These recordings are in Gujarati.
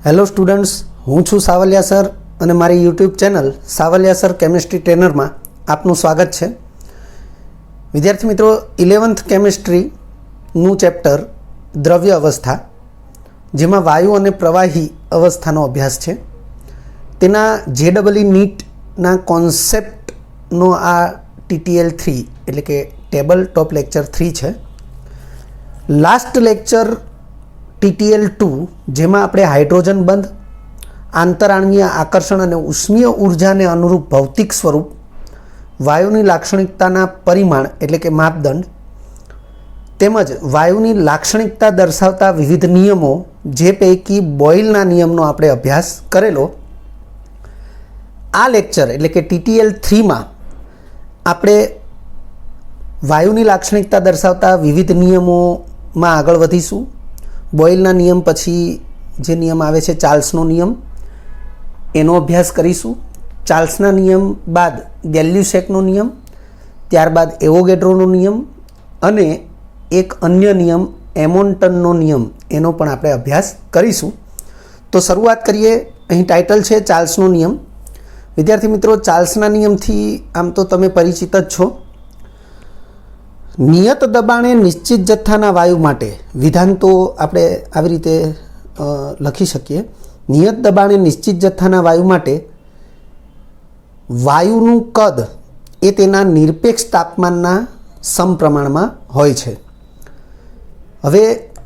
હેલો સ્ટુડન્ટ્સ, હું છું સાવલિયા સર અને મારી YouTube channel Savaliya sir chemistry ટ્રેનરમાં આપનું સ્વાગત છે. વિદ્યાર્થી મિત્રો, 11th કેમિસ્ટ્રીનું ચેપ્ટર દ્રવ્ય અવસ્થા, જેમાં વાયુ અને પ્રવાહી અવસ્થાનો અભ્યાસ છે, તેના JEE નીટના કોન્સેપ્ટનો આ TTL 3 એટલે કે ટેબલ ટોપ લેક્ચર 3 છે. લાસ્ટ લેક્ચર TTL 2, જેમાં આપણે હાઇડ્રોજન બંધ, આંતરાણવીય આકર્ષણ અને ઉષ્મીય ઉર્જાને અનુરૂપ ભૌતિક સ્વરૂપ, વાયુની લાક્ષણિકતાના પરિમાણ એટલે કે માપદંડ, તેમજ વાયુની લાક્ષણિકતા દર્શાવતા વિવિધ નિયમો, જે પૈકી બોયલના નિયમનો આપણે અભ્યાસ કરેલો. આ લેક્ચર એટલે કે TTL 3માં આપણે વાયુની લાક્ષણિકતા દર્શાવતા વિવિધ નિયમોમાં આગળ વધીશું. બોયલના નિયમ પછી જે નિયમ આવે છે ચાર્લ્સનો નિયમ, એનો અભ્યાસ કરીશું. ચાર્લ્સના નિયમ બાદ ગેલ્યુસેકનો નિયમ, ત્યારબાદ એવોગેડ્રોનો નિયમ અને એક અન્ય નિયમ એમોન્ટનનો નિયમ, એનો પણ આપણે અભ્યાસ કરીશું. તો શરૂઆત કરીએ. અહીં ટાઇટલ છે ચાર્લ્સનો નિયમ. વિદ્યાર્થી મિત્રો, ચાર્લ્સના નિયમથી આમ તો તમે પરિચિત જ છો. નિયત દબાણે નિશ્ચિત જથ્થાના વાયુ માટે વિધાન તો આપણે આવી રીતે લખી શકીએ. નિયત દબાણે નિશ્ચિત જથ્થાના વાયુ માટે વાયુનું કદ એ તેના નિરપેક્ષ તાપમાનના સમપ્રમાણમાં હોય છે. હવે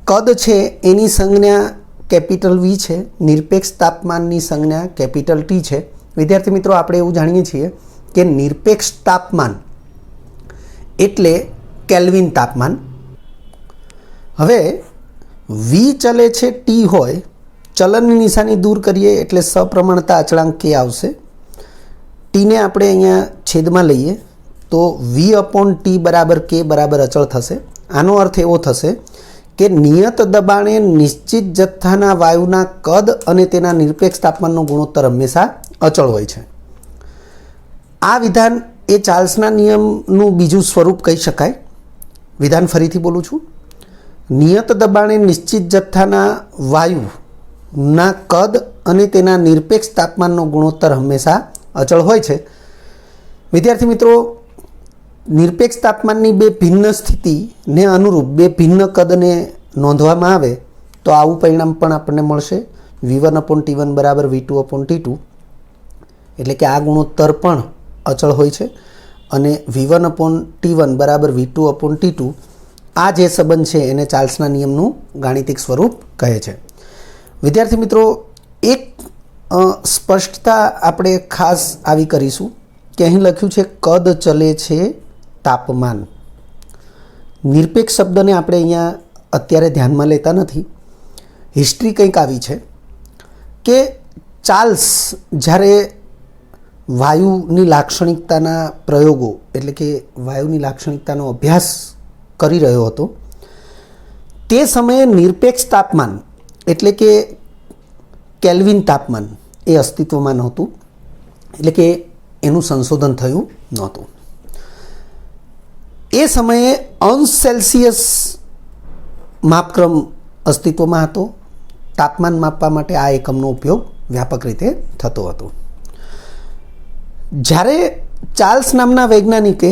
કદ છે એની સંજ્ઞા કેપિટલ V છે, નિરપેક્ષ તાપમાનની સંજ્ઞા કેપિટલ T છે. વિદ્યાર્થી મિત્રો, આપણે એવું જાણીએ છીએ કે નિરપેક્ષ તાપમાન એટલે કેલ્વિન તાપમાન. હવે V ચલે છે T હોય, ચલનની નિશાની દૂર કરીએ એટલે સપ્રમાણતા અચળાંક K આવશે. ટીને આપણે અહીંયા છેદમાં લઈએ તો V/T બરાબર K બરાબર અચળ થશે. આનો અર્થ એવો થશે કે નિયત દબાણે નિશ્ચિત જથ્થાના વાયુના કદ અને તેના નિરપેક્ષ તાપમાનનો ગુણોત્તર હંમેશા અચળ હોય છે. આ વિધાન એ ચાર્લ્સના નિયમનું બીજું સ્વરૂપ કહી શકાય. વિધાન ફરીથી બોલું છું. નિયત દબાણે નિશ્ચિત જથ્થાના વાયુના કદ અને તેના નિરપેક્ષ તાપમાનનો ગુણોત્તર હંમેશા અચળ હોય છે. વિદ્યાર્થી મિત્રો, નિરપેક્ષ તાપમાનની બે ભિન્ન સ્થિતિને અનુરૂપ બે ભિન્ન કદને નોંધવામાં આવે તો આવું પરિણામ પણ આપણને મળશે. V1/T1 બરાબર V2/T2, એટલે કે આ ગુણોત્તર પણ અચળ હોય છે. અને V1/T1 બરાબર V2/T2, આ જે સંબંધ છે એને ચાર્લ્સના નિયમનું ગાણિતિક સ્વરૂપ કહે છે. વિદ્યાર્થી મિત્રો, એક સ્પષ્ટતા આપણે ખાસ આવી કરીશું કે અહીં લખ્યું છે કદ ચલે છે તાપમાન. નિરપેક્ષ શબ્દને આપણે અહીંયા અત્યારે ધ્યાનમાં લેતા નથી. હિસ્ટ્રી કંઈક આવી છે કે ચાર્લ્સ જ્યારે વાયુની લાક્ષણિકતાના પ્રયોગો એટલે કે વાયુની લાક્ષણિકતાનો અભ્યાસ કરી રહ્યો હતો, તે સમયે નિરપેક્ષ તાપમાન એટલે કે કેલ્વિન તાપમાન એ અસ્તિત્વમાં નહોતું, એટલે કે એનું સંશોધન થયું નહોતું. એ સમયે અંશ સેલ્સિયસ માપક્રમ અસ્તિત્વમાં હતો. તાપમાન માપવા માટે આ એકમનો ઉપયોગ વ્યાપક રીતે થતો હતો. જ્યારે ચાર્લ્સ નામના વૈજ્ઞાનિકે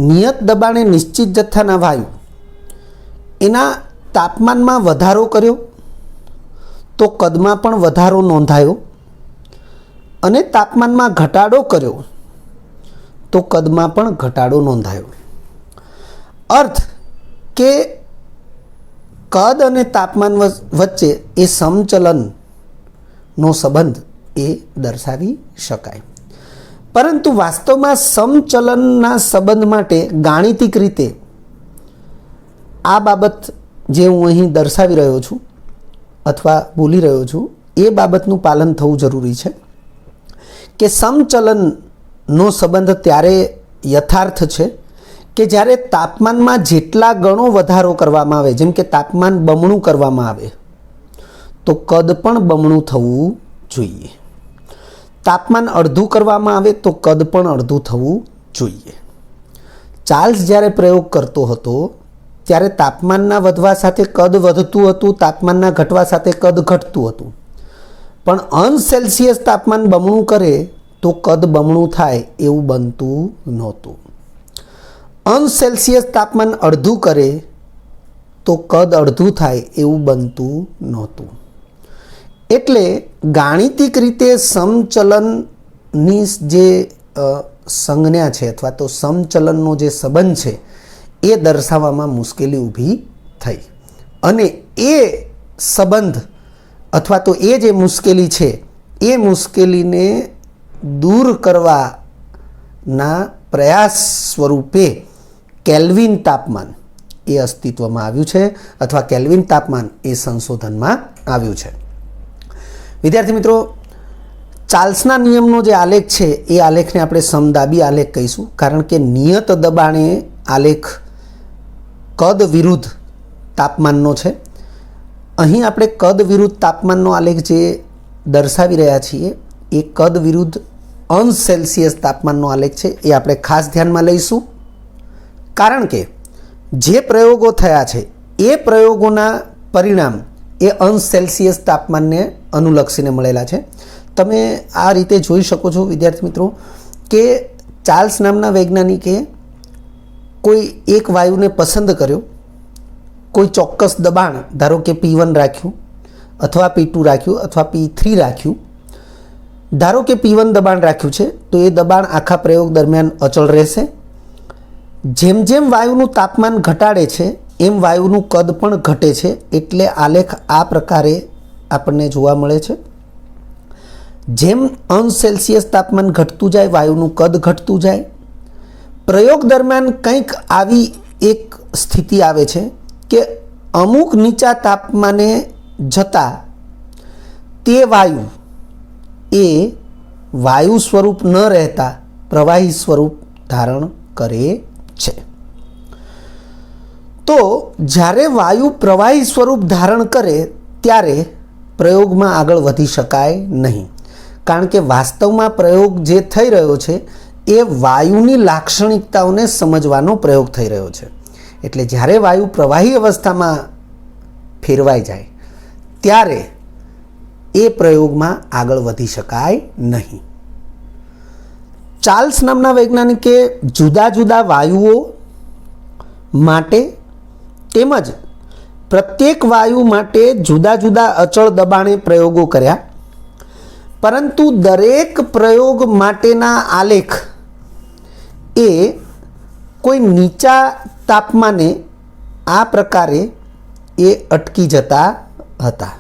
નિયત દબાણે નિશ્ચિત જથ્થાના વાયુ એના તાપમાનમાં વધારો કર્યો તો કદમાં પણ વધારો નોંધાયો, અને તાપમાનમાં ઘટાડો કર્યો તો કદમાં પણ ઘટાડો નોંધાયો. અર્થ કે કદ અને તાપમાન વચ્ચે એ સમચલનનો સંબંધ એ દર્શાવી શકાય. પરંતુ વાસ્તવમાં સમચલનના સંબંધ માટે ગાણિતિક રીતે આ બાબત જે હું અહીં દર્શાવી રહ્યો છું અથવા બોલી રહ્યો છું, એ બાબતનું પાલન થવું જરૂરી છે કે સમચલનનો સંબંધ ત્યારે યથાર્થ છે કે જ્યારે તાપમાનમાં જેટલા ગણો વધારો કરવામાં આવે, જેમ કે તાપમાન બમણું કરવામાં આવે તો કદ પણ બમણું થવું જોઈએ. તાપમાન અડધું કરવામાં આવે તો કદ પણ અડધું થવું જોઈએ. ચાર્લ્સ જ્યારે પ્રયોગ કરતો હતો ત્યારે તાપમાનના વધવા સાથે કદ વધતું હતું, તાપમાનના ઘટવા સાથે કદ ઘટતું હતું. પણ અંશ સેલ્સિયસ તાપમાન બમણું કરે તો કદ બમણું થાય એવું બનતું નહોતું. અંશ સેલ્સિયસ તાપમાન અડધું કરે તો કદ અડધું થાય એવું બનતું નહોતું. એટલે ગાણિતિક રીતે સમચલનની જે સંજ્ઞા છે અથવા તો સમચલનનો જે સંબંધ છે એ દર્શાવવામાં મુશ્કેલી ઊભી થઈ. અને એ સંબંધ અથવા તો એ જે મુશ્કેલી છે એ મુશ્કેલીને દૂર કરવાના પ્રયાસ સ્વરૂપે કેલ્વિન તાપમાન એ અસ્તિત્વમાં આવ્યું છે અથવા કેલ્વિન તાપમાન એ સંશોધનમાં આવ્યું છે. વિદ્યાર્થી મિત્રો, ચાર્લ્સના નિયમનો જે આલેખ છે એ આલેખને આપણે સમદાબી આલેખ કહીશું, કારણ કે નિયત દબાણે આલેખ કદ વિરુદ્ધ તાપમાનનો છે. અહીં આપણે કદ વિરુદ્ધ તાપમાનનો આલેખ જે દર્શાવી રહ્યા છીએ એ કદ વિરુદ્ધ અંશ સેલ્સિયસ તાપમાનનો આલેખ છે. એ આપણે ખાસ ધ્યાનમાં લઈશું, કારણ કે જે પ્રયોગો થયા છે એ પ્રયોગોના પરિણામ એ અંશ સેલ્સિયસ તાપમાનને અનુલક્ષીને મળેલા છે. તમે આ રીતે જોઈ શકો છો વિદ્યાર્થી મિત્રો કે ચાર્લ્સ નામના વૈજ્ઞાનિકે કોઈ એક વાયુને પસંદ કર્યો, કોઈ ચોક્કસ દબાણ ધારો કે P1 રાખ્યું અથવા P2 રાખ્યું અથવા P3 રાખ્યું. ધારો કે P1 દબાણ રાખ્યું છે તો એ દબાણ આખા પ્રયોગ દરમિયાન અચળ રહેશે. જેમ જેમ વાયુનું તાપમાન ઘટાડે છે એમ વાયુનું કદ પણ ઘટે છે. એટલે આલેખ આ પ્રકારે આપણને જોવા મળે છે. જેમ અંશ સેલ્સિયસ તાપમાન ઘટતું જાય વાયુનું કદ ઘટતું જાય. પ્રયોગ દરમિયાન કંઈક આવી એક સ્થિતિ આવે છે કે અમુક નીચા તાપમાને જતાં તે વાયુ એ વાયુ સ્વરૂપ ન રહેતા પ્રવાહી સ્વરૂપ ધારણ કરે છે. તો જ્યારે વાયુ પ્રવાહી સ્વરૂપ ધારણ કરે ત્યારે પ્રયોગમાં આગળ વધી શકાય નહીં, કારણ કે વાસ્તવમાં પ્રયોગ જે થઈ રહ્યો છે એ વાયુની લાક્ષણિકતાઓને સમજવાનો પ્રયોગ થઈ રહ્યો છે. એટલે જ્યારે વાયુ પ્રવાહી અવસ્થામાં ફેરવાઈ જાય ત્યારે એ પ્રયોગમાં આગળ વધી શકાય નહીં. ચાર્લ્સ નામના વૈજ્ઞાનિકે જુદા જુદા વાયુઓ માટે તેમજ પ્રત્યેક વાયુ માટે જુદા જુદા અચળ દબાણે પ્રયોગો કર્યા, પરંતુ દરેક પ્રયોગ માટેના આલેખ એ કોઈ નીચા તાપમાને આ પ્રકારે એ અટકી જતા હતા.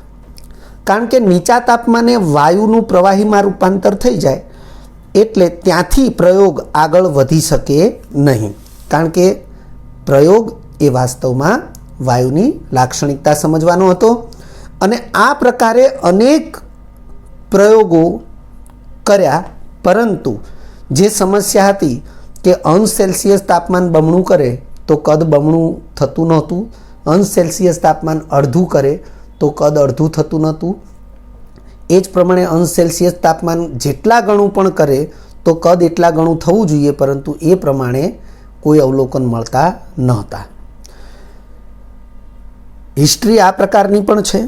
કારણ કે નીચા તાપમાને વાયુનું પ્રવાહીમાં રૂપાંતર થઈ જાય એટલે ત્યાંથી પ્રયોગ આગળ વધી શકે નહીં, કારણ કે પ્રયોગ એ વાસ્તવમાં વાયુની લાક્ષણિકતા સમજવાનો હતો. અને આ પ્રકારે અનેક પ્રયોગો કર્યા, પરંતુ જે સમસ્યા હતી કે અંશ સેલ્સિયસ તાપમાન બમણું કરે તો કદ બમણું થતું નહોતું, અંશ સેલ્સિયસ તાપમાન અડધું કરે તો કદ અડધું થતું નહોતું. એ જ પ્રમાણે અંશ સેલ્સિયસ તાપમાન જેટલા ગણું પણ કરે તો કદ એટલા ગણું થવું જોઈએ, પરંતુ એ પ્રમાણે કોઈ અવલોકન મળતા નહોતા. હિસ્ટ્રી આ પ્રકારની પણ છે.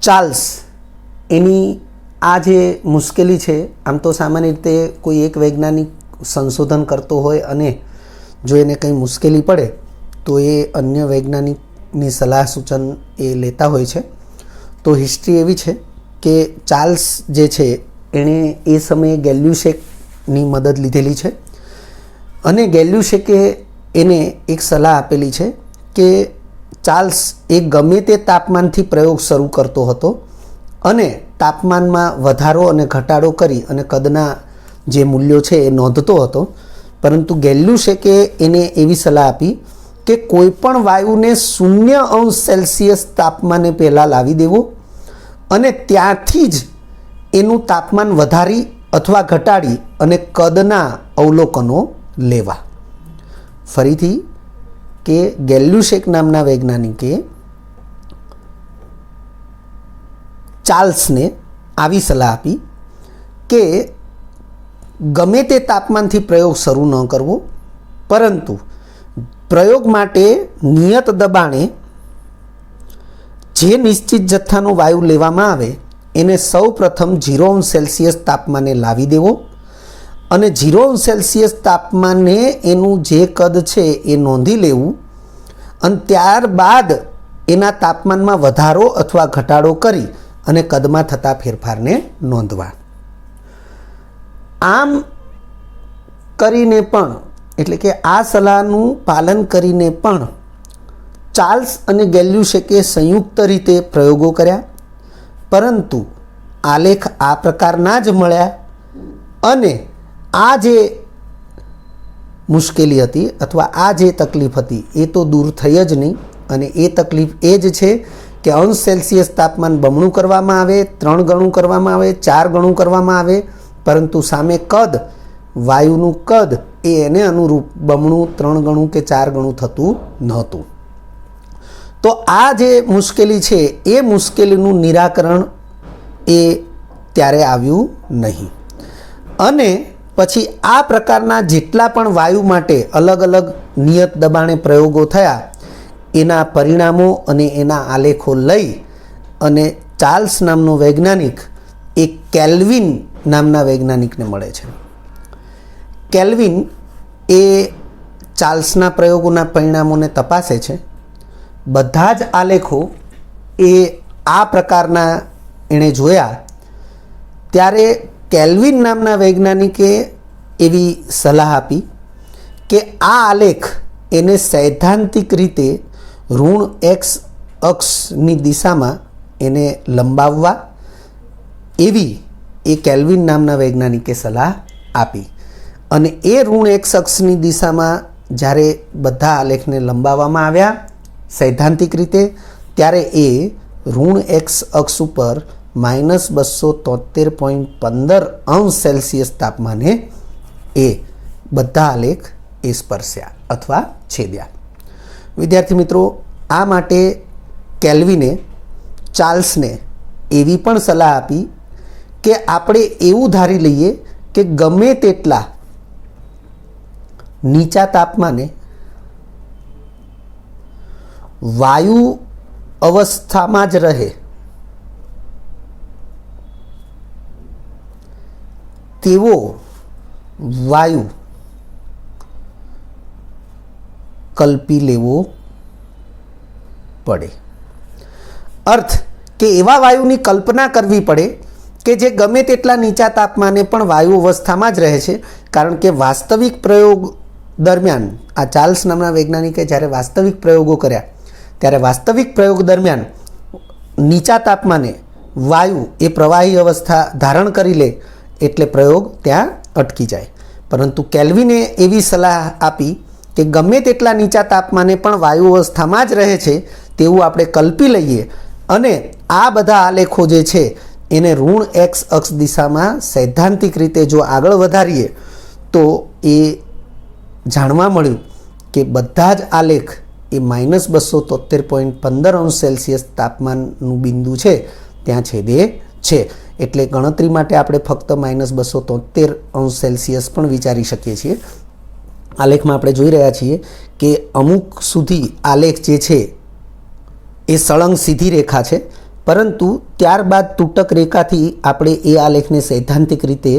ચાર્લ્સ એની આ જે મુશ્કેલી છે, આમ તો સામાન્ય રીતે કોઈ એક વૈજ્ઞાનિક સંશોધન કરતો હોય અને જો એને કંઈ મુશ્કેલી પડે તો એ અન્ય વૈજ્ઞાનિકની સલાહ સૂચન એ લેતા હોય છે. તો હિસ્ટ્રી એવી છે કે ચાર્લ્સ જે છે એણે એ સમયે ગેલ્યુસેકની મદદ લીધેલી છે અને ગેલ્યુસેકે એને એક સલાહ આપેલી છે કે ચાર્લ્સ એ ગમે તે તાપમાનથી પ્રયોગ શરૂ કરતો હતો અને તાપમાનમાં વધારો અને ઘટાડો કરી અને કદના જે મૂલ્યો છે એ નોંધતો હતો, પરંતુ ગેલ્યુસેકે એને એવી સલાહ આપી કે કોઈ પણ વાયુને 0°C તાપમાને પહેલાં લાવી દેવો અને ત્યાંથી જ એનું તાપમાન વધારી અથવા ઘટાડી અને કદના અવલોકનો લેવા. ફરીથી કે ગેલ્યુસેક નામના વૈજ્ઞાનિકે ચાર્લ્સને આવી સલાહ આપી કે ગમે તે તાપમાનથી પ્રયોગ શરૂ ન કરવો, પરંતુ પ્રયોગ માટે નિયત દબાણે જે નિશ્ચિત જથ્થાનો વાયુ લેવામાં આવે એને સૌ પ્રથમ 0°C તાપમાને લાવી દેવો અને 0°C તાપમાને એનું જે કદ છે એ નોંધી લેવું અને ત્યારબાદ એના તાપમાનમાં વધારો અથવા ઘટાડો કરી અને કદમાં થતા ફેરફારને નોંધવા. આમ કરીને પણ એટલે કે આ સલાહનું પાલન કરીને પણ ચાર્લ્સ અને ગેલ્યુશેકે સંયુક્ત રીતે પ્રયોગો કર્યા, પરંતુ આલેખ આ પ્રકારના જ મળ્યા અને આ જે મુશ્કેલી હતી અથવા આ જે તકલીફ હતી એ તો દૂર થઈ જ નહીં. અને એ તકલીફ એ જ છે કે °C તાપમાન બમણું કરવામાં આવે, 3 ગણું કરવામાં આવે, 4 ગણું કરવામાં આવે, પરંતુ સામે કદ, વાયુનું કદ એ એને અનુરૂપ બમણું, 3 ગણું કે 4 ગણું થતું નહોતું. તો આ જે મુશ્કેલી છે એ મુશ્કેલીનું નિરાકરણ એ ત્યારે આવ્યું નહીં. અને પછી આ પ્રકારના જેટલા પણ વાયુ માટે અલગ અલગ નિયત દબાણે પ્રયોગો થયા એના પરિણામો અને એના આલેખો લઈ અને ચાર્લ્સ નામનો વૈજ્ઞાનિક એ કેલ્વિન નામના વૈજ્ઞાનિકને મળે છે. કેલ્વિન એ ચાર્લ્સના પ્રયોગોના પરિણામોને તપાસે છે. બધા જ આલેખો એ આ પ્રકારના એણે જોયા ત્યારે કેલ્વિન નામના વૈજ્ઞાનિકે એવી સલાહ આપી કે આ આલેખ એને સૈદ્ધાંતિક રીતે ઋણ x અક્ષની દિશામાં એને લંબાવવા એવી એ કેલ્વિન નામના વૈજ્ઞાનિકે સલાહ આપી. અને એ ઋણ x અક્ષની દિશામાં જ્યારે બધા આલેખને લંબાવવામાં આવ્યા સૈદ્ધાંતિક રીતે ત્યારે એ ઋણ x અક્ષ ઉપર -273.15° તાપમાને એ બધા આલેખ એ સ્પર્શ્યા અથવા છેદ્યા. વિદ્યાર્થી મિત્રો, આ માટે કેલ્વિને ચાર્લ્સને એવી પણ સલાહ આપી કે આપણે એવું ધારી લઈએ કે ગમે તેટલા નીચા તાપમાને વાયુ અવસ્થામાં જ રહે તેવો વાયુ કલ્પી લેવો પડે. અર્થ કે એવા વાયુની કલ્પના કરવી પડે કે જે ગમે તેટલા નીચા તાપમાને પણ વાયુ અવસ્થામાં જ રહે છે. કારણ કે વાસ્તવિક પ્રયોગ દરમિયાન આ ચાર્લ્સ નામના વૈજ્ઞાનિકે જ્યારે વાસ્તવિક પ્રયોગો કર્યા ત્યારે વાસ્તવિક પ્રયોગ દરમિયાન નીચા તાપમાને વાયુ એ પ્રવાહી અવસ્થા ધારણ કરી લે એટલે પ્રયોગ ત્યાં અટકી જાય. પરંતુ કેલ્વિને એવી સલાહ આપી કે ગમે તેટલા નીચા તાપમાને પણ વાયુ અવસ્થામાં જ રહે છે તેવું આપણે કલ્પી લઈએ અને આ બધા આલેખો જે છે એને ઋણ x અક્ષ દિશામાં સૈદ્ધાંતિક રીતે જો આગળ વધારીએ તો એ જાણવા મળ્યું કે બધા જ આલેખ એ -273.15° તાપમાનનું બિંદુ છે ત્યાં છેદે છે. એટલે ગણતરી માટે આપણે ફક્ત -273° પણ વિચારી શકીએ છીએ. આલેખમાં આપણે જોઈ રહ્યા છીએ કે અમુક સુધી આલેખ જે છે એ સળંગ સીધી રેખા છે, પરંતુ ત્યારબાદ તૂટક રેખાથી આપણે એ આલેખને સૈદ્ધાંતિક રીતે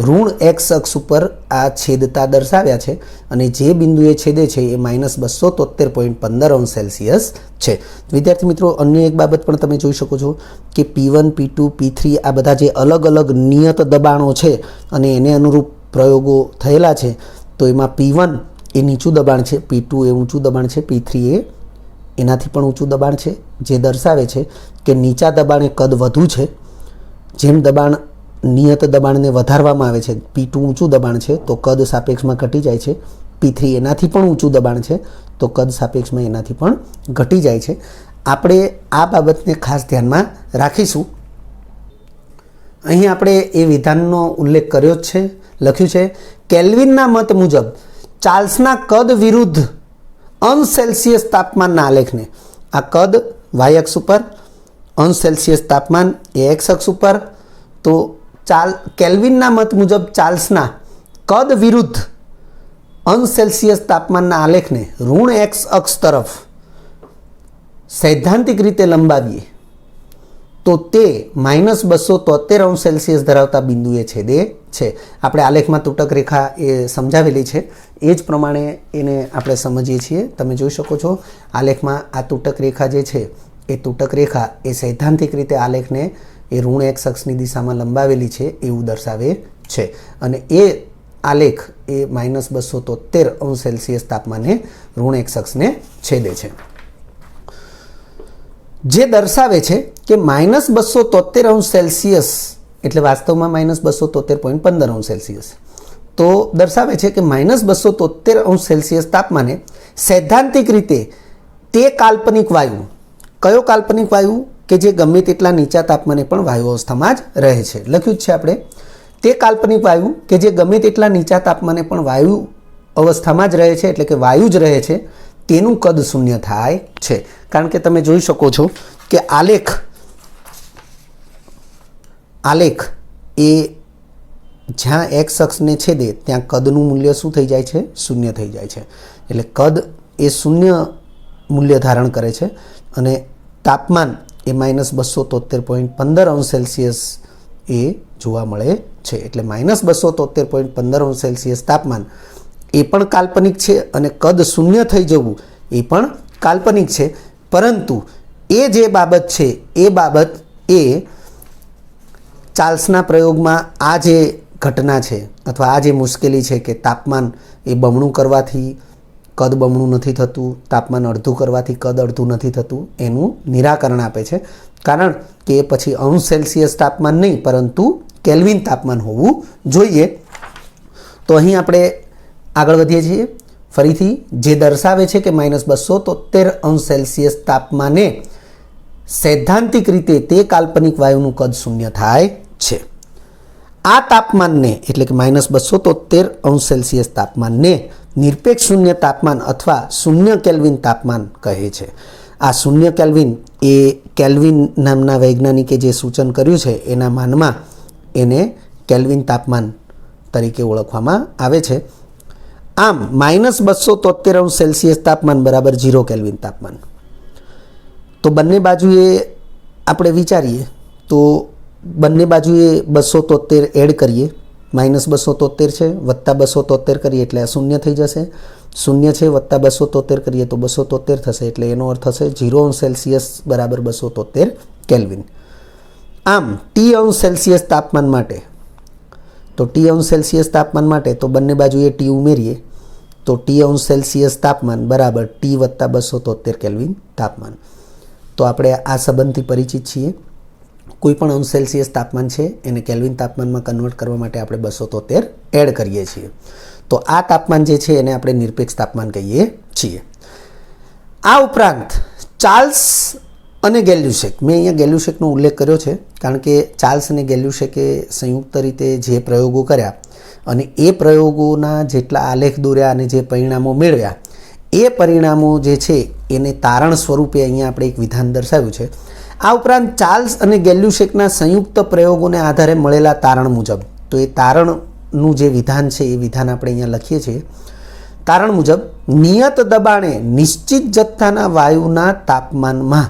ઋણ x અક્ષ ઉપર આ છેદતા દર્શાવ્યા છે અને જે બિંદુએ છેદે છે એ -273.15° છે. વિદ્યાર્થી મિત્રો, અન્ય એક બાબત પણ તમે જોઈ શકો છો કે P1, P2, P3 આ બધા જે અલગ અલગ નિયત દબાણો છે અને એને અનુરૂપ પ્રયોગો થયેલા છે તો એમાં P1 એ નીચું દબાણ છે, P2 એ ઊંચું દબાણ છે, P3 એ એનાથી પણ ઊંચું દબાણ છે, જે દર્શાવે છે કે નીચા દબાણે કદ વધુ છે. જેમ દબાણ નિયત દબાણને વધારવામાં આવે છે, P2 ઊંચું દબાણ છે તો કદ સાપેક્ષમાં ઘટી જાય છે, P3 એનાથી પણ ઊંચું દબાણ છે તો કદ સાપેક્ષમાં એનાથી પણ ઘટી જાય છે. આપણે આ બાબતને ખાસ ધ્યાનમાં રાખીશું. અહીં આપણે એ વિધાનનો ઉલ્લેખ કર્યો જ છે, લખ્યું છે કેલ્વિનના મત મુજબ ચાર્લ્સના કદ વિરુદ્ધ °C તાપમાનના આલેખને, આ કદ y અક્ષ ઉપર, °C તાપમાન એ x અક્ષ ઉપર, તો કેલ્વિનના મત મુજબ ચાર્લ્સના કદ વિરુદ્ધ અંશ સેલ્સિયસ તાપમાનના આલેખને ઋણ એક્સ અક્ષ તરફ સૈદ્ધાંતિક રીતે લંબાવીએ તો તે -273 અંશ સેલ્સિયસ ધરાવતા બિંદુએ છેદે છે. આપણે આલેખમાં તૂટક રેખા એ સમજાવેલી છે, એ જ પ્રમાણે એને આપણે સમજીએ છીએ. તમે જોઈ શકો છો આલેખમાં આ તૂટક રેખા જે છે એ તૂટક રેખા એ સૈદ્ધાંતિક રીતે આલેખને એ ઋણ એક્સ અક્ષની દિશામાં લંબાવેલી છે એવું દર્શાવે છે. અને એ આલેખ એ -273 અંશ સેલ્સિયસ તાપમાને ઋણ એક્સ અક્ષને છેદે છે, જે દર્શાવે છે કે -273 અંશ સેલ્સિયસ એટલે વાસ્તવમાં -273.15 અંશ સેલ્સિયસ તો દર્શાવે છે કે -273 અંશ સેલ્સિયસ તાપમાને સૈદ્ધાંતિક રીતે તે કાલ્પનિક વાયુ, કયો કાલ્પનિક વાયુ કે જે ગમે તેટલા નીચા તાપમાને પણ વાયુ અવસ્થામાં જ રહે છે, લખ્યું જ છે આપણે, તે કાલ્પનિક વાયુ કે જે ગમે તેટલા નીચા તાપમાને પણ વાયુ અવસ્થામાં જ રહે છે એટલે કે વાયુ જ રહે છે તેનું કદ શૂન્ય થાય છે. કારણ કે તમે જોઈ શકો છો કે આલેખ એ જ્યાં એક્સ અક્ષને છેદે ત્યાં કદનું મૂલ્ય શું થઈ જાય છે? શૂન્ય થઈ જાય છે. એટલે કદ એ શૂન્ય મૂલ્ય ધારણ કરે છે અને તાપમાન એ -273.15 અંશ સેલ્સિયસ એ જોવા મળે છે. એટલે -273.15 અંશ સેલ્સિયસ તાપમાન એ પણ કાલ્પનિક છે અને કદ શૂન્ય થઈ જવું એ પણ કાલ્પનિક છે. પરંતુ એ જે બાબત છે એ બાબત એ ચાર્લ્સના પ્રયોગમાં આ જે ઘટના છે અથવા આ જે મુશ્કેલી છે કે તાપમાન એ બમણું કરવાથી કદ બમણું નથી થતું, તાપમાન અડધું કરવાથી કદ અડધું નથી થતું, એનું નિરાકરણ આપે છે. કારણ કે એ પછી અંશ સેલ્સિયસ તાપમાન નહીં પરંતુ કેલ્વિન તાપમાન હોવું જોઈએ. તો અહીં આપણે આગળ વધીએ છીએ. ફરીથી જે દર્શાવે છે કે -273 અંશ સેલ્સિયસ તાપમાને સૈદ્ધાંતિક રીતે તે કાલ્પનિક વાયુનું કદ શૂન્ય થાય છે. આ તાપમાનને એટલે કે -273 અંશ સેલ્સિયસ તાપમાનને નિરપેક્ષ શૂન્ય તાપમાન અથવા શૂન્ય કેલ્વિન તાપમાન કહે છે. આ શૂન્ય કેલ્વિન એ કેલ્વિન નામના વૈજ્ઞાનિકે જે સૂચન કર્યું છે એના માનમાં એને કેલ્વિન તાપમાન તરીકે ઓળખવામાં આવે છે. આમ -273 અંશ સેલ્સિયસ તાપમાન બરાબર 0 કેલ્વિન તાપમાન. તો બંને બાજુએ આપણે વિચારીએ તો બંને બાજુએ 273 એડ કરીએ, -273 છે વત્તા 273 કરીએ એટલે આ શૂન્ય થઈ જશે, શૂન્ય છે વત્તા 273 કરીએ તો 273 થશે, એટલે એનો અર્થ થશે 0 અંશ સેલ્સિયસ બરાબર 273 કેલ્વિન. આમ ટી અંશ સેલ્સિયસ તાપમાન માટે તો ટી અંશ સેલ્સિયસ તાપમાન માટે તો બંને બાજુએ ટી ઉમેરીએ તો ટી અંશ સેલ્સિયસ તાપમાન બરાબર ટી વત્તા 273 કેલ્વિન તાપમાન. તો આપણે આ સંબંધથી પરિચિત છીએ. કોઈ પણ અંશ સેલ્સિયસ તાપમાન છે એને કેલ્વિન તાપમાનમાં કન્વર્ટ કરવા માટે આપણે 273 એડ કરીએ છીએ. તો આ તાપમાન જે છે એને આપણે નિરપેક્ષ તાપમાન કહીએ છીએ. આ ઉપરાંત ચાર્લ્સ અને ગેલ્યુસેક, મેં અહીંયા ગેલ્યુસેકનો ઉલ્લેખ કર્યો છે કારણ કે ચાર્લ્સ અને ગેલ્યુસેકે સંયુક્ત રીતે જે પ્રયોગો કર્યા અને એ પ્રયોગોના જેટલા આલેખ દોર્યા અને જે પરિણામો મેળવ્યા એ પરિણામો જે છે એને તારણ સ્વરૂપે અહીંયા આપણે એક વિધાન દર્શાવ્યું છે. આ ઉપરાંત ચાર્લ્સ અને ગેલ્યુસેકના સંયુક્ત પ્રયોગોને આધારે મળેલા તારણ મુજબ, તો એ તારણનું જે વિધાન છે એ વિધાન આપણે અહીંયા લખીએ છીએ. તારણ મુજબ નિયત દબાણે નિશ્ચિત જથ્થાના વાયુના તાપમાનમાં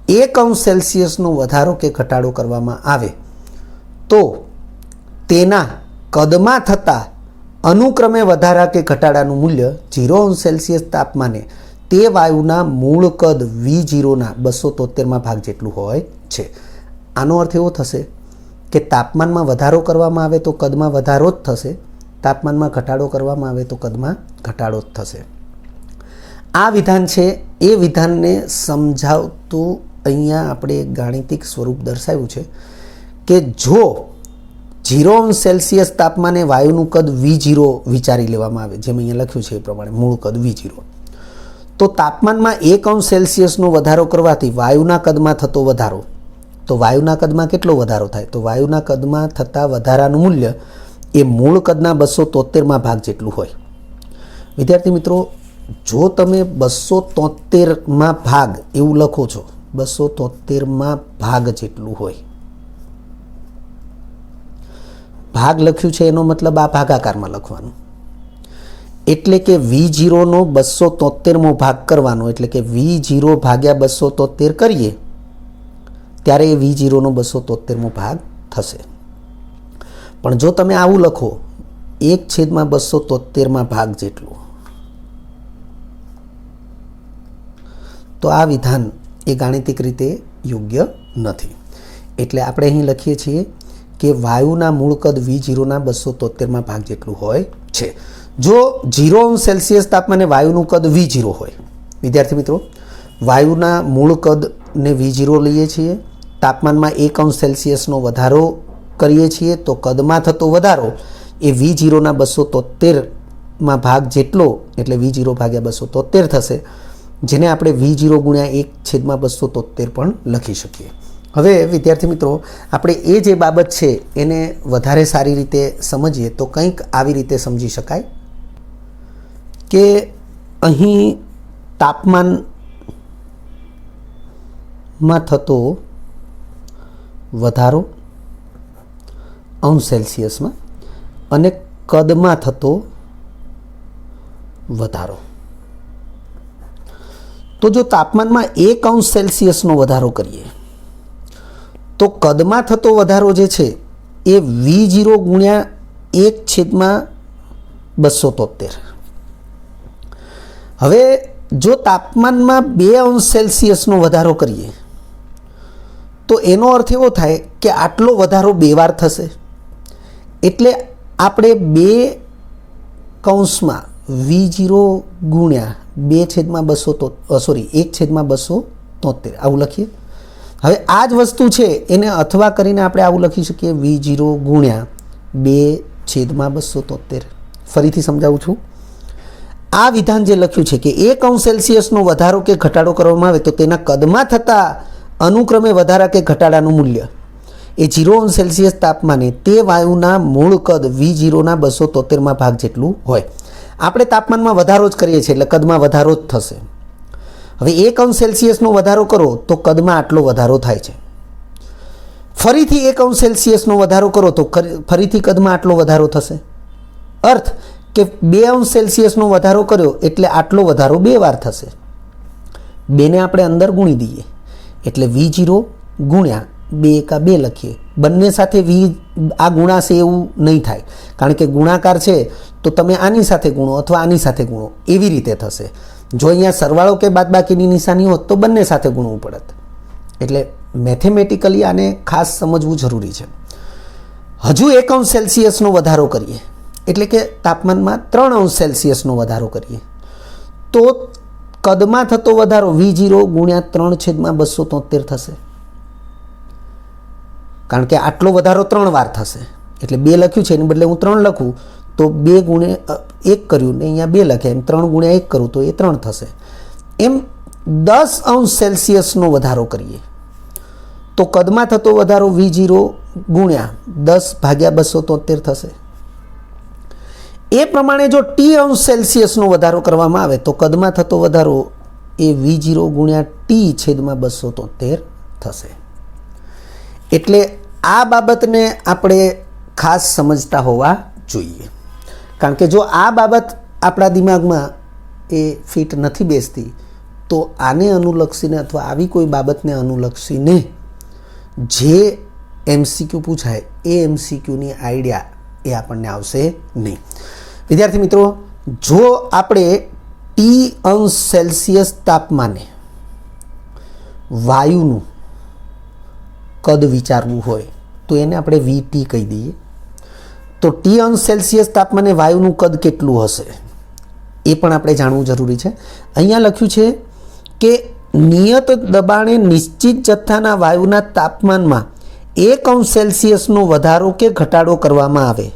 1 અંશ સેલ્સિયસનો વધારો કે ઘટાડો કરવામાં આવે તો તેના કદમાં થતા અનુક્રમે વધારા કે ઘટાડાનું મૂલ્ય 0 અંશ સેલ્સિયસ તાપમાને તે વાયુના મૂળ કદ V0ના 273માં ભાગ જેટલું હોય છે. આનો અર્થ એવો થશે કે તાપમાનમાં વધારો કરવામાં આવે તો કદમાં વધારો જ થશે, તાપમાનમાં ઘટાડો કરવામાં આવે તો કદમાં ઘટાડો જ થશે. આ વિધાન છે એ વિધાનને સમજાવતું અહીંયા આપણે એક ગાણિતિક સ્વરૂપ દર્શાવ્યું છે કે જો 0 અંશ સેલ્સિયસ તાપમાને વાયુનું કદ V0 વિચારી લેવામાં આવે, જેમ અહીંયા લખ્યું છે એ પ્રમાણે મૂળ કદ V0, તો તાપમાનમાં 1 અંશ સેલ્સિયસનો વધારો કરવાથી વાયુના કદમાં થતો વધારો, તો વાયુના કદમાં કેટલો વધારો થાય? તો વાયુના કદમાં થતા વધારાનું મૂલ્ય એ મૂળ કદના 273માં ભાગ જેટલું હોય. વિદ્યાર્થી મિત્રો, જો તમે 273માં ભાગ એવું લખો છો, 273માં ભાગ જેટલું હોય, ભાગ લખ્યું છે એનો મતલબ આ ભાગાકારમાં લખવાનું. એટલે કે V0નો 273મો ભાગ કરવાનો, એટલે કે V0 ભાગ્યા 273 કરીએ ત્યારે એ V0નો 273મો ભાગ થશે. પણ જો તમે આવું લખો 1/273માં ભાગ જેટલું, તો આ વિધાન એ ગાણિતિક રીતે યોગ્ય નથી. એટલે આપણે અહીં લખીએ છીએ કે વાયુના મૂળ કદ V0ના 273માં ભાગ જેટલું હોય છે. જો 0°C તાપમાને વાયુનું કદ V0 હોય, વિદ્યાર્થી મિત્રો, વાયુના મૂળ કદને V0 લઈએ છીએ, તાપમાનમાં 1°C વધારો કરીએ છીએ તો કદમાં થતો વધારો એ V0ના 273માં ભાગ જેટલો, એટલે V0 ભાગ્યા 273 થશે, જેને આપણે V0 ગુણ્યા 1/273 પણ લખી શકીએ. હવે વિદ્યાર્થી મિત્રો, આપણે એ જે બાબત છે એને વધારે સારી રીતે સમજીએ તો કંઈક આવી રીતે સમજી શકાય કે અહીં તાપમાનમાં થતો વધારો °C અને કદમાં થતો વધારો. તો જો તાપમાનમાં 1°C વધારો કરીએ તો કદમાં થતો વધારો જે છે એ V0 ગુણ્યા 1/273. હવે જો તાપમાનમાં 2°C વધારો કરીએ તો એનો અર્થ એવો થાય કે આટલો વધારો 2 વાર થશે. એટલે આપણે 2 V0 ગુણ્યા 1/273 આવું લખીએ. હવે આ જ વસ્તુ છે એને અથવા કરીને આપણે આવું લખી શકીએ V0 ગુણ્યા 2/273. ફરીથી સમજાવું છું. આ વિધાન જે લખ્યું છે કે 1°C વધારો કે ઘટાડો કરવામાં આવે તો તેના કદમાં થતા અનુક્રમે વધારા કે ઘટાડાનું મૂલ્ય એ 0°C તાપમાને તે વાયુના મૂળ કદ V0ના 273માં ભાગ જેટલું હોય. આપણે તાપમાનમાં વધારો જ કરીએ છીએ એટલે કદમાં વધારો જ થશે. હવે 1°C વધારો કરો તો કદમાં આટલો વધારો થાય છે. ફરીથી 1°C વધારો કરો તો ફરીથી કદમાં આટલો વધારો થશે. અર્થ કે 2°C વધારો કર્યો એટલે આટલો વધારો 2 વાર થશે. 2ને આપણે અંદર ગુણી દઈએ એટલે V0 ગુણ્યા 2 × 2 લખીએ. બંને સાથે આ ગુણાશે એવું નહીં થાય, કારણ કે ગુણાકાર છે તો તમે આની સાથે ગુણો અથવા આની સાથે ગુણો, એવી રીતે થશે. જો અહીંયા સરવાળો કે બાદબાકીની નિશાની હોત તો બંને સાથે ગુણવું પડત. એટલે મેથેમેટિકલી આને ખાસ સમજવું જરૂરી છે. હજુ 1°C વધારો કરીએ એટલે કે તાપમાનમાં 3°C વધારો કરીએ તો કદમાં થતો વધારો V0 ગુણ્યા 3/273 થશે. કારણ કે આટલો વધારો 3 વાર થશે. એટલે 2 લખ્યું છે એની બદલે હું 3 લખું તો 2 ગુણ્યા 1 કર્યું ને અહીંયા 2 લખ્યા, એમ 3 ગુણ્યા 1 કરું તો એ 3 થશે. એમ 10°C વધારો કરીએ તો કદમાં થતો વધારો V0 ગુણ્યા 10/273 થશે. એ પ્રમાણે જો T°C વધારો કરવામાં આવે તો કદમાં થતો વધારો એ V0 ગુણ્યા T/273 થશે. એટલે આ બાબતને આપણે ખાસ સમજતા હોવા જોઈએ, કારણ કે જો આ બાબત આપણા દિમાગમાં એ ફિટ નથી બેસતી તો આને અનુલક્ષીને અથવા આવી કોઈ બાબતને અનુલક્ષીને જે MCQ પૂછાય એ MCQની આઈડિયા એ આપણને આવશે નહીં. વિદ્યાર્થી મિત્રો, જો આપણે T°C તાપમાને વાયુનું કદ વિચારવું હોય તો એને આપણે VT કહી દઈએ. તો T°C તાપમાને વાયુનું કદ કેટલું હશે એ પણ આપણે જાણવું જરૂરી છે. અહીંયા લખ્યું છે કે નિયત દબાણે નિશ્ચિત જથ્થાના વાયુના તાપમાનમાં 1°C વધારો કે ઘટાડો કરવામાં આવે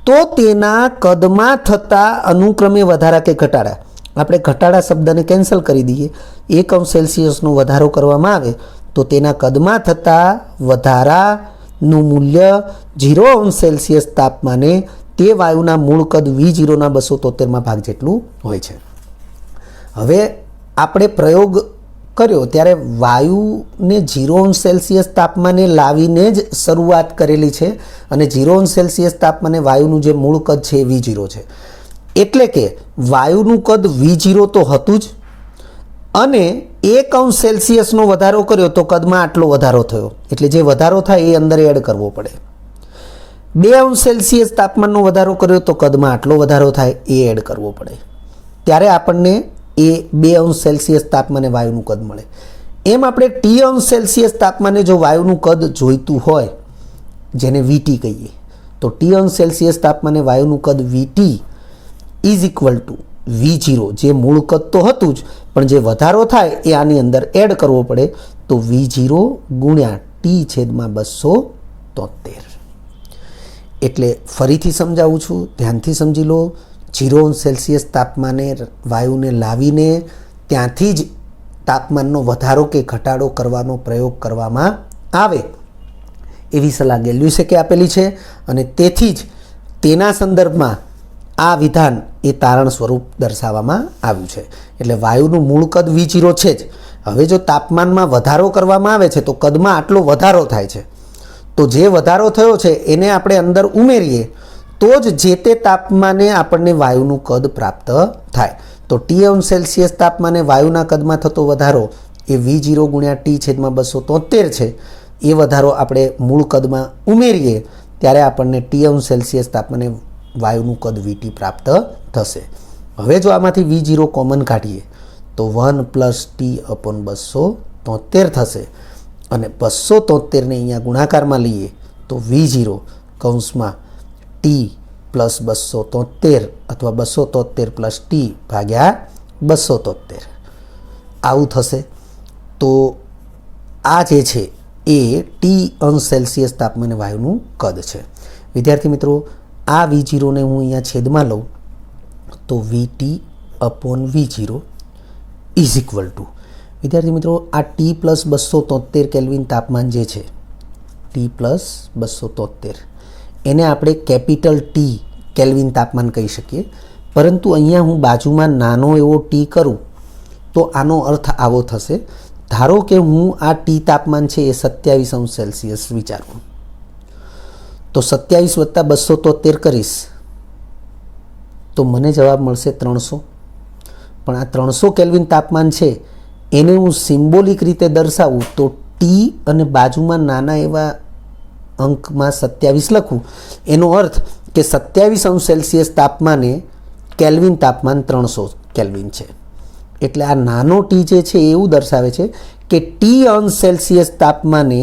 તો તેના કદમાં થતા અનુક્રમે વધારા કે ઘટાડા, આપણે ઘટાડા શબ્દને કેન્સલ કરી દઈએ, 1°C વધારો કરવામાં આવે તો તેના કદમાં થતા વધારાનું મૂલ્ય 0°C તાપમાને તે વાયુના મૂળ કદ V0ના 273માં ભાગ જેટલું હોય છે. હવે આપણે પ્રયોગ કર્યો ત્યારે વાયુને 0°C તાપમાને લાવીને જ શરૂઆત કરેલી છે અને 0°C તાપમાને વાયુનું જે મૂળ કદ છે એ V0 છે. એટલે કે વાયુનું કદ V0 તો હતું જ, અને 1°C વધારો કર્યો તો કદમાં આટલો વધારો થયો, એટલે જે વધારો થાય એ અંદર એડ કરવો પડે. 2°C તાપમાનનો વધારો કર્યો તો કદમાં આટલો વધારો થાય એ એડ કરવો પડે, ત્યારે આપણને એ 2°C તાપમાને વાયુનું કદ મળે. એમ આપણે T°C તાપમાને જો વાયુનું કદ જોઈતું હોય, જેને VT કહીએ, તો T°C તાપમાને વાયુનું કદ VT is equal to V0, જે મૂળ કદ તો હતું જ, પણ જે વધારો થાય એ આની અંદર એડ કરવો પડે, તો V0 ગુણ્યા T/273. એટલે ફરીથી સમજાવું છું, ધ્યાનથી સમજી લો. 0°C તાપમાને વાયુને લાવીને ત્યાંથી જ તાપમાનનો વધારો કે ઘટાડો કરવાનો પ્રયોગ કરવામાં આવે એવી સલાહ ગેલ્યુસેકે આપેલી છે, અને તેથી જ તેના સંદર્ભમાં આ વિધાન એ તારણ સ્વરૂપ દર્શાવવામાં આવ્યું છે. એટલે વાયુનું મૂળ કદ V0 છે જ, હવે જો તાપમાનમાં વધારો કરવામાં આવે છે તો કદમાં આટલો વધારો થાય છે, તો જે વધારો થયો છે એને આપણે અંદર ઉમેરીએ તો જ જે તે તાપમાને આપણને વાયુનું કદ પ્રાપ્ત થાય. તો T°C તાપમાને વાયુના કદમાં થતો વધારો એ V0 ગુણ્યા T/273 છે. એ વધારો આપણે મૂળ કદમાં ઉમેરીએ ત્યારે આપણને T°C તાપમાને વાયુનું કદ VT પ્રાપ્ત થશે. હવે જો આમાંથી V0 કોમન કાઢીએ તો 1 + T/273 થશે, અને 273ને અહીંયા ગુણાકારમાં લઈએ તો V0 કૌંસમાં T+273 અથવા 273 + T/273 આવું થશે. તો આ જે છે એ T°C તાપમાને વાયુનું કદ છે. વિદ્યાર્થી મિત્રો, આ V0ને હું અહીંયા છેદમાં લઉં તો VT/V0 ઇઝ ઇક્વલ ટુ, વિદ્યાર્થી મિત્રો, આ T+273 કેલ્વિન તાપમાન જે છે, T+273 એને આપણે કેપિટલ T કેલ્વિન તાપમાન કહી શકીએ, પરંતુ અહીંયા હું બાજુમાં નાનો એવો T કરું તો આનો અર્થ આવો થશે. ધારો કે હું આ T તાપમાન છે એ 27°C વિચારું, તો 27 + 273 કરીશ તો મને જવાબ મળશે 300. પણ આ 300 કેલ્વિન તાપમાન છે એને હું સિમ્બોલિક રીતે દર્શાવું તો T અને બાજુમાં નાના એવા અંકમાં 27 લખું, એનો અર્થ કે 27° તાપમાને કેલ્વિન તાપમાન 300 કેલ્વિન છે. એટલે આ નાનો T જે છે એવું દર્શાવે છે કે T°C તાપમાને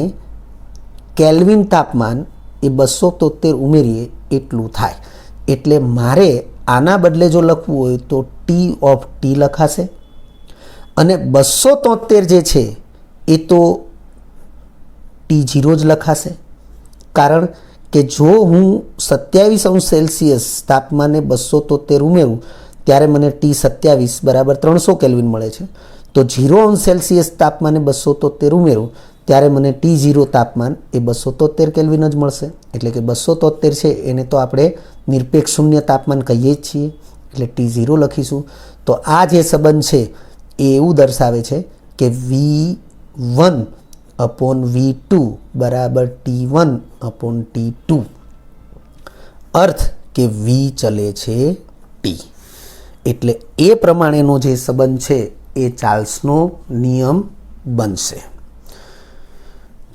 કેલ્વિન તાપમાન એ 273 ઉમેરીએ એટલું થાય. એટલે મારે આના બદલે જો લખવું હોય તો T લખાશે, અને 273 જે છે એ તો T0 જ લખાશે, કારણ કે જો હું 27° તાપમાને 273 ઉમેરું ત્યારે મને T27 = 300 કેલ્વિન મળે છે. તો 0° તાપમાને 273 ઉમેરું ત્યારે મને T0 તાપમાન એ 273 કેલ્વિન જ મળશે. એટલે કે 273 છે એને તો આપણે નિરપેક્ષ શૂન્ય તાપમાન કહીએ જ છીએ, એટલે T0 લખીશું. તો આ જે સંબંધ છે એ એવું દર્શાવે છે કે V1/V2 = T1/T2, અર્થ કે V ચલે છે T. એટલે એ પ્રમાણેનો જે સંબંધ છે એ ચાર્લ્સનો નિયમ બનશે.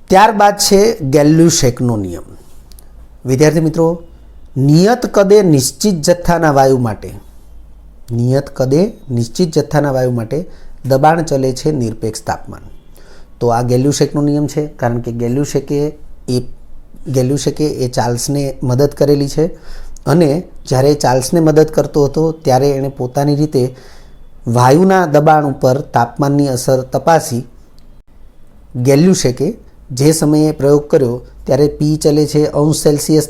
ત્યારબાદ છે ગેલ્યુસેકનો નિયમ. વિદ્યાર્થી મિત્રો, નિયત કદે નિશ્ચિત જથ્થાના વાયુ માટે દબાણ ચલે છે નિરપેક્ષ તાપમાન. તો આ ગેલ્યુસેકનો નિયમ છે, કારણ કે ગેલ્યુસેકે એ ચાર્લ્સને મદદ કરેલી છે, અને જ્યારે ચાર્લ્સને મદદ કરતો હતો ત્યારે એણે પોતાની રીતે વાયુના દબાણ ઉપર તાપમાનની અસર તપાસી. ગેલ્યુસેકે જે સમયે પ્રયોગ કર્યો ત્યારે P ચલે છે °C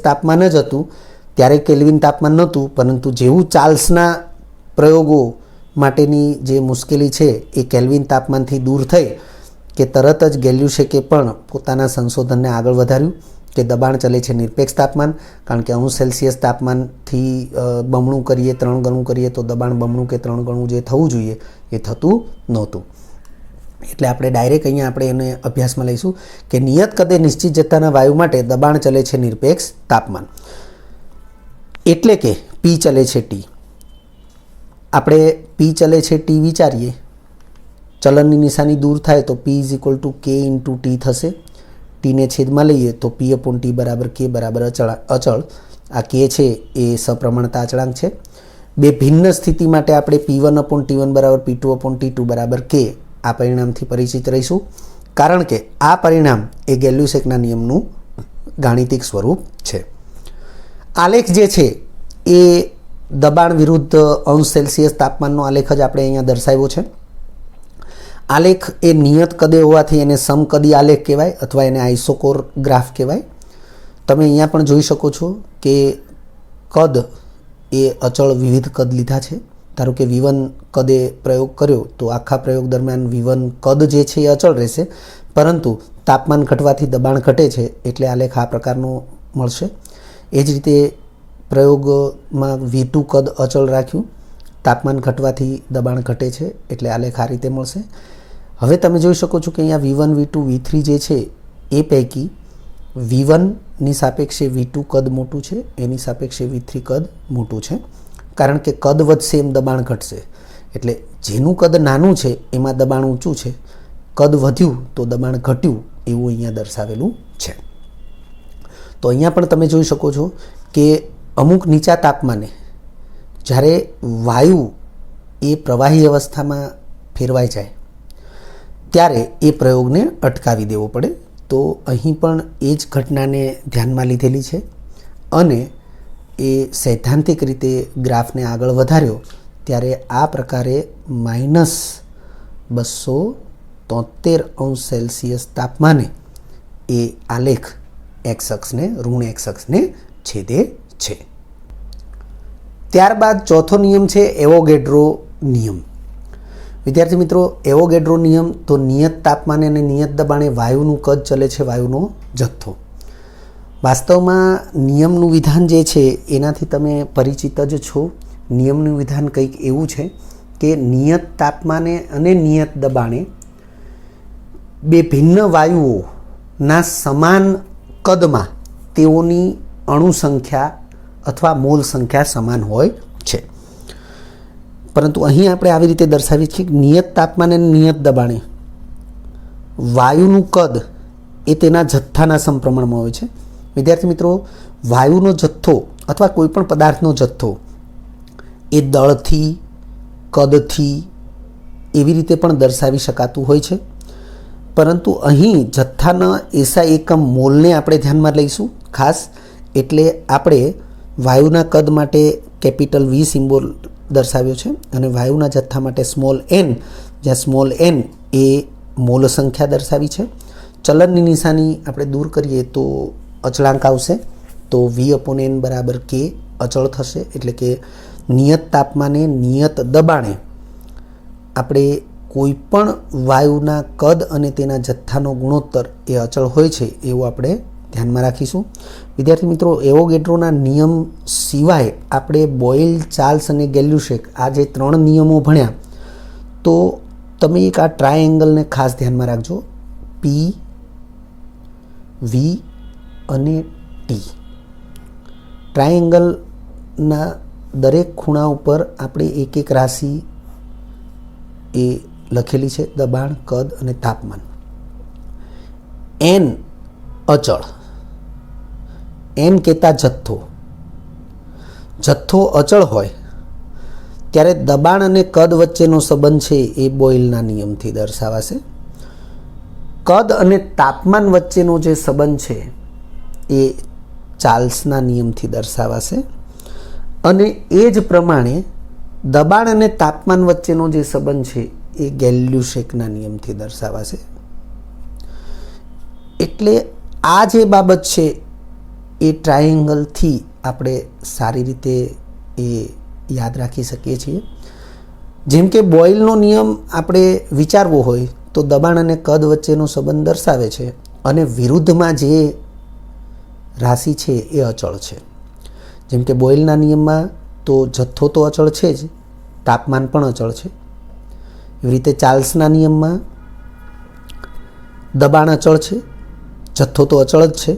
તાપમાન જ હતું, ત્યારે કેલ્વિન તાપમાન નહોતું, પરંતુ જેવું ચાર્લ્સના પ્રયોગો માટેની જે મુશ્કેલી છે એ કેલ્વિન તાપમાનથી દૂર થઈ કે તરત જ ગેલ્યુસેકે પણ પોતાના સંશોધનને આગળ વધાર્યું કે દબાણ ચલે છે નિરપેક્ષ તાપમાન, કારણ કે °C તાપમાનથી બમણું કરીએ 3 ગણું કરીએ તો દબાણ બમણું કે 3 ગણું જે થવું જોઈએ એ થતું નહોતું. એટલે આપણે ડાયરેક્ટ અહીંયા આપણે એને અભ્યાસમાં લઈશું કે નિયત કદે નિશ્ચિત જથ્થાના વાયુ માટે દબાણ ચલે છે નિરપેક્ષ તાપમાન, એટલે કે P ચલે છે T. આપણે પી ચલે છે ટી વિચારીએ, ચલનની નિશાની દૂર થાય તો પી is equal to k into T થશે. ટીને છેદમાં લઈએ તો પી અપોન ટી બરાબર કે બરાબર અચળ. આ કે છે એ સપ્રમાણતા અચળાંક છે. બે ભિન્ન સ્થિતિ માટે આપણે P1 અપોન T1 બરાબર P2 અપોન T2 બરાબર કે આ પરિણામથી પરિચિત રહીશું, કારણ કે આ પરિણામ એ ગેલ્યુસેકના નિયમનું ગાણિતિક સ્વરૂપ છે. આલેખ જે છે એ દબાણ વિરુદ્ધ અંશ સેલ્સિયસ તાપમાનનો આલેખ જ આપણે અહીંયા દર્શાવ્યો છે. આલેખ એ નિયત કદે હોવાથી એને સમકદી આલેખ કહેવાય અથવા એને આઇસોકોર ગ્રાફ કહેવાય. તમે અહીંયા પણ જોઈ શકો છો કે કદ એ અચળ વિવિધ કદ લીધા છે. ધારો કે V1 કદે પ્રયોગ કર્યો તો આખા પ્રયોગ દરમિયાન V1 કદ જે છે એ અચળ રહેશે, પરંતુ તાપમાન ઘટવાથી દબાણ ઘટે છે એટલે આલેખ આ પ્રકારનો મળશે. એ જ રીતે પ્રયોગમાં V2 કદ અચળ રાખ્યું, તાપમાન ઘટવાથી દબાણ ઘટે છે એટલે આલેખ આ રીતે મળશે. હવે તમે જોઈ શકો છો કે અહીંયા V1, V2, V3 જે છે એ પૈકી V1ની સાપેક્ષે V2 કદ મોટું છે, એની સાપેક્ષે V3 કદ મોટું છે, કારણ કે કદ વધશે એમ દબાણ ઘટશે. એટલે જેનું કદ નાનું છે એમાં દબાણ ઊંચું છે, કદ વધ્યું તો દબાણ ઘટ્યું એવું અહીંયા દર્શાવેલું છે. તો અહીંયા પણ તમે જોઈ શકો છો કે અમુક નીચા તાપમાને જ્યારે વાયુ એ પ્રવાહી અવસ્થામાં ફેરવાઈ જાય ત્યારે એ પ્રયોગને અટકાવી દેવો પડે. તો અહીં પણ એ જ ઘટનાને ધ્યાનમાં લીધેલી છે અને એ સૈદ્ધાંતિક રીતે ગ્રાફને આગળ વધાર્યો ત્યારે આ પ્રકારે -273° તાપમાને એ આલેખ એક્સ અક્ષને ઋણ એક્સ અક્ષને છેદે છે. ત્યારબાદ ચોથો નિયમ છે એવોગેડ્રો નિયમ. વિદ્યાર્થી મિત્રો, એવોગેડ્રો નિયમ તો નિયત તાપમાને અને નિયત દબાણે વાયુનું કદ ચલે છે વાયુનો જથ્થો. વાસ્તવમાં નિયમનું વિધાન જે છે એનાથી તમે પરિચિત જ છો. નિયમનું વિધાન કંઈક એવું છે કે નિયત તાપમાને અને નિયત દબાણે બે ભિન્ન વાયુઓના સમાન કદમાં તેઓની અણુ સંખ્યા અથવા મોલ સંખ્યા સમાન હોય છે. પરંતુ અહીં આપણે આવી રીતે દર્શાવીએ છીએ કે નિયત તાપમાને અને નિયત દબાણે વાયુનું કદ એ તેના જથ્થાના સમપ્રમાણમાં હોય છે. વિદ્યાર્થી મિત્રો, વાયુનો જથ્થો અથવા કોઈ પણ પદાર્થનો જથ્થો એ દળથી, કદથી એવી રીતે પણ દર્શાવી શકાતું હોય છે, પરંતુ અહીં જથ્થાના એસઆઈ એકમ મોલને આપણે ધ્યાનમાં લઈશું ખાસ. એટલે આપણે વાયુના કદ માટે કેપિટલ V સિમ્બોલ દર્શાવ્યો છે અને વાયુના જથ્થા માટે સ્મોલ n, જ્યાં સ્મોલ n એ મોલ સંખ્યા દર્શાવી છે. ચલનની નિશાની આપણે દૂર કરીએ તો અચળાંક આવશે, તો V અપોન n બરાબર K અચળ થશે. એટલે કે નિયત તાપમાને નિયત દબાણે આપણે કોઈ પણ વાયુના કદ અને તેના જથ્થાનો ગુણોત્તર એ અચળ હોય છે એવું આપણે ધ્યાનમાં રાખીશું. વિદ્યાર્થી મિત્રો, એવોગેડ્રોના નિયમ સિવાય આપણે બોઇલ, ચાર્લ્સ અને ગેલ્યુસેક આ જે 3 નિયમો ભણ્યા, તો તમે એક આ ટ્રાયેંગલને ખાસ ધ્યાનમાં રાખજો. P, V અને T ટ્રાયેંગલના દરેક ખૂણા ઉપર આપણે એક એક રાશિ એ લખેલી છે, દબાણ, કદ અને તાપમાન. n અચળ, n કહેતા જથ્થો અચળ હોય ત્યારે દબાણ અને કદ વચ્ચેનો સંબંધ છે એ બોઇલના નિયમથી દર્શાવાશે. કદ અને તાપમાન વચ્ચેનો જે સંબંધ છે એ ચાર્લ્સના નિયમથી દર્શાવાશે અને એ જ પ્રમાણે દબાણ અને તાપમાન વચ્ચેનો જે સંબંધ છે એ ગેલ્યુસેકના નિયમથી દર્શાવાશે. એટલે આ જે બાબત છે એ ટ્રાયેંગલથી આપણે સારી રીતે એ યાદ રાખી શકીએ છીએ. જેમ કે બોઇલનો નિયમ આપણે વિચારવો હોય તો દબાણ અને કદ વચ્ચેનો સંબંધ દર્શાવે છે અને વિરુદ્ધમાં જે રાશિ છે એ અચળ છે. જેમ કે બોઇલના નિયમમાં તો જથ્થો તો અચળ છે જ, તાપમાન પણ અચળ છે. એવી રીતે ચાર્લ્સના નિયમમાં દબાણ અચળ છે, જથ્થો તો અચળ જ છે,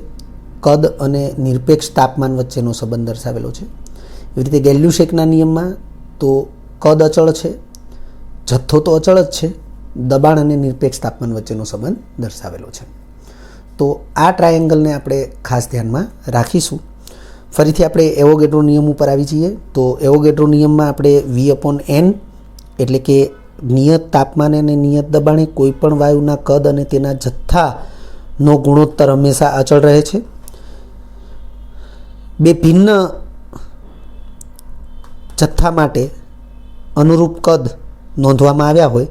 કદ અને નિરપેક્ષ તાપમાન વચ્ચેનો સંબંધ દર્શાવેલો છે. એવી રીતે ગેલ્યુસેકના નિયમમાં તો કદ અચળ છે, જથ્થો તો અચળ જ છે, દબાણ અને નિરપેક્ષ તાપમાન વચ્ચેનો સંબંધ દર્શાવેલો છે. તો આ ટ્રાયેંગલને આપણે ખાસ ધ્યાનમાં રાખીશું. ફરીથી આપણે એવોગેડ્રો નિયમ ઉપર આવી જઈએ. તો એવોગેડ્રો નિયમમાં આપણે V/N એટલે કે નિયત તાપમાને અને નિયત દબાણે કોઈપણ વાયુના કદ અને તેના જથ્થાનો ગુણોત્તર હંમેશા અચળ રહે છે. બે ભિન્ન જથ્થા માટે અનુરૂપ કદ નોંધવામાં આવ્યા હોય,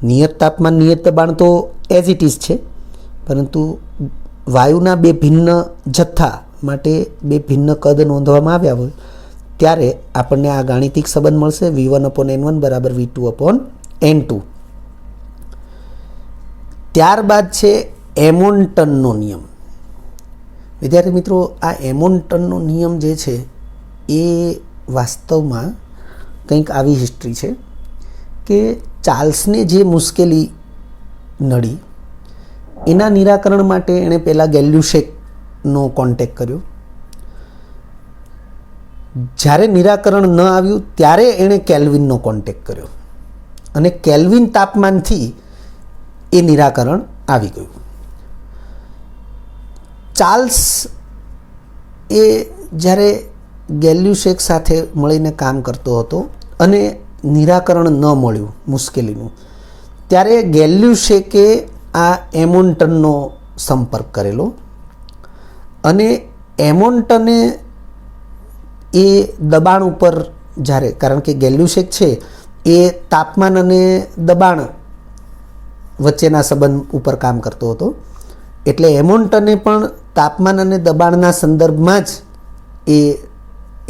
નિયત તાપમાન નિયત દબાણ તો એઝ ઇટ ઇઝ છે, પરંતુ વાયુના બે ભિન્ન જથ્થા માટે બે ભિન્ન કદ નોંધવામાં આવ્યા હોય ત્યારે આપણને આ ગાણિતિક સંબંધ મળશે V1/N1 = V2/N2. ત્યારબાદ છે એમોન્ટનનો નિયમ. વિદ્યાર્થી મિત્રો, આ એમોન્ટનનો નિયમ જે છે એ વાસ્તવમાં કંઈક આવી હિસ્ટ્રી છે કે ચાર્લ્સને જે મુશ્કેલી નડી એના નિરાકરણ માટે એણે પહેલાં ગેલ્યુસેકનો કોન્ટેક્ટ કર્યો. જ્યારે નિરાકરણ ન આવ્યું ત્યારે એણે કેલ્વિનનો કોન્ટેક્ટ કર્યો અને કેલ્વિન તાપમાનથી એ નિરાકરણ આવી ગયું. ચાર્લ્સ એ જ્યારે ગેલ્યુસેક સાથે મળીને કામ કરતો હતો અને નિરાકરણ ન મળ્યું મુશ્કેલીનું, ત્યારે ગેલ્યુસેકે આ એમોન્ટનનો સંપર્ક કરેલો અને એમોન્ટને એ દબાણ ઉપર જ્યારે, કારણ કે ગેલ્યુસેક છે એ તાપમાન અને દબાણ વચ્ચેના સંબંધ ઉપર કામ કરતો હતો, એટલે એમોન્ટને પણ તાપમાન અને દબાણના સંદર્ભમાં જ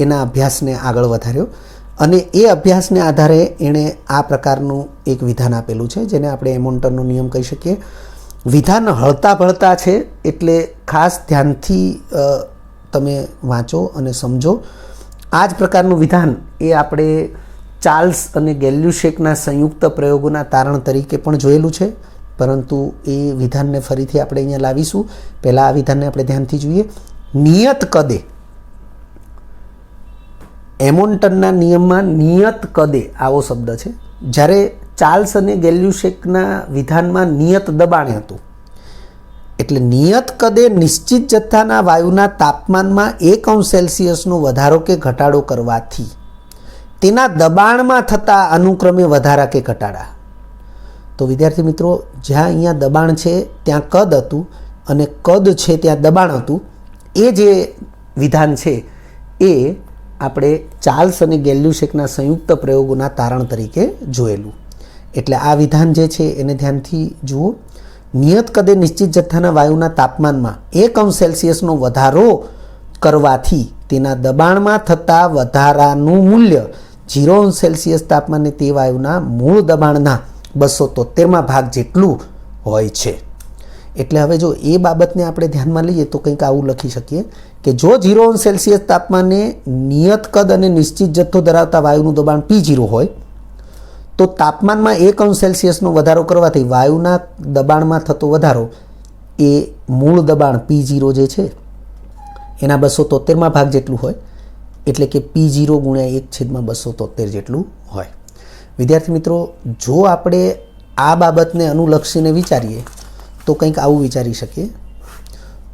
એના અભ્યાસને આગળ વધાર્યો અને એ અભ્યાસને આધારે એણે આ પ્રકારનું એક વિધાન આપેલું છે જેને આપણે એમોન્ટનનો નિયમ કહી શકીએ. વિધાન હળતા ભળતા છે એટલે ખાસ ધ્યાનથી તમે વાંચો અને સમજો. આ જ પ્રકારનું વિધાન એ આપણે ચાર્લ્સ અને ગેલ્યુસેકના સંયુક્ત પ્રયોગોના તારણ તરીકે પણ જોયેલું છે, પરંતુ એ વિધાનને ફરીથી આપણે અહીંયા લાવીશું. પહેલાં આ વિધાનને આપણે ધ્યાનથી જોઈએ. નિયત કદે, એમોન્ટનના નિયમમાં નિયત કદે આવો શબ્દ છે, જ્યારે ચાર્લ્સ અને ગેલ્યુસેકના વિધાનમાં નિયત દબાણે હતું. એટલે નિયત કદે નિશ્ચિત જથ્થાના વાયુના તાપમાનમાં 1°C વધારો કે ઘટાડો કરવાથી તેના દબાણમાં થતા અનુક્રમે વધારા કે ઘટાડા. તો વિદ્યાર્થી મિત્રો, જ્યાં અહીંયા દબાણ છે ત્યાં કદ હતું અને કદ છે ત્યાં દબાણ હતું. એ જે વિધાન છે એ આપણે ચાર્લ્સ અને ગેલ્યુસેકના સંયુક્ત પ્રયોગોના તારણ તરીકે જોયેલું. એટલે આ વિધાન જે છે એને ધ્યાનથી જુઓ. નિયત કદે નિશ્ચિત જથ્થાના વાયુના તાપમાનમાં 1°C વધારો કરવાથી તેના દબાણમાં થતા વધારાનું મૂલ્ય 0° તાપમાને તે વાયુના મૂળ દબાણના 273માં ભાગ જેટલું હોય છે. એટલે હવે જો એ બાબતને આપણે ધ્યાનમાં લઈએ તો કંઈક આવું લખી શકીએ કે જો 0° તાપમાને નિયત કદ અને નિશ્ચિત જથ્થો ધરાવતા વાયુનું દબાણ P0 હોય તો તાપમાનમાં 1°C વધારો કરવાથી વાયુના દબાણમાં થતો વધારો એ મૂળ દબાણ P0 જે છે એના 273માં ભાગ જેટલું હોય, એટલે કે P0 × 1/273 જેટલું હોય. વિદ્યાર્થી મિત્રો, જો આપણે આ બાબતને અનુલક્ષીને વિચારીએ તો કંઈક આવું વિચારી શકીએ.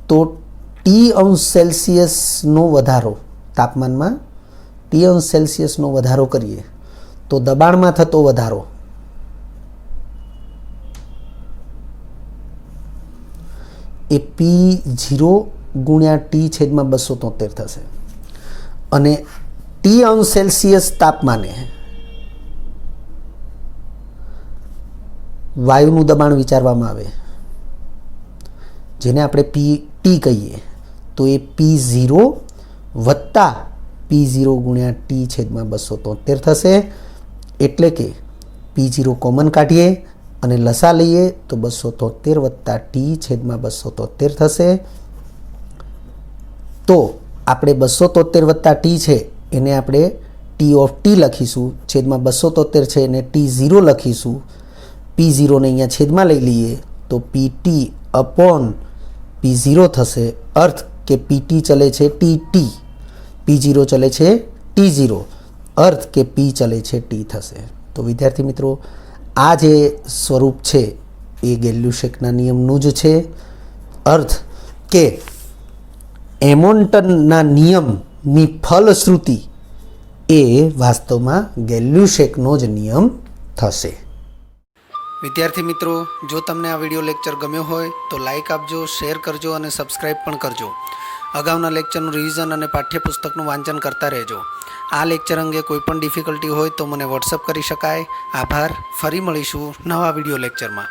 તો T°C વધારો, તાપમાનમાં T°C વધારો કરીએ તો દબાણમાં થતો વધારો એ P0 × T/273 થશે અને T°C તાપમાને વાયુનું દબાણ વિચારવામાં આવે જેને આપણે T કહીએ તો એ P0 વત્તા P0 × T/273 થશે. એટલે કે P0 કોમન કાઢીએ અને લસા લઈએ તો 273 વત્તા T/273 થશે. તો આપણે 273 વત્તા T છે એને આપણે T લખીશું, છેદમાં 273 છે એને T0 લખીશું. P0 ને અહીંયા છેદમાં લઈ લઈએ તો PT/P0 થશે. અર્થ કે PT ચલે છે TT, P0 ચલે છે T0 અર્થ કે પી ચલે છે ટી થશે. તો વિદ્યાર્થી મિત્રો, આ જે સ્વરૂપ છે એ ગેલ્યુસેકના નિયમનું જ છે. અર્થ કે એમોન્ટનના નિયમની ફલશ્રુતિ એ વાસ્તવમાં ગેલ્યુસેકનો જ નિયમ થશે. વિદ્યાર્થી મિત્રો, જો તમને આ વિડીયો લેક્ચર ગમ્યો હોય તો લાઇક આપજો, શેર કરજો અને સબસ્ક્રાઈબ પણ કરજો. અગાઉના લેક્ચરનું રિવિઝન અને પાઠ્યપુસ્તકનું વાંચન કરતા રહેજો. આ લેક્ચર અંગે કોઈ પણ ડિફિકલ્ટી હોય તો મને વોટ્સઅપ કરી શકાય. આભાર. ફરી મળીશું નવા વિડીયો લેક્ચરમાં.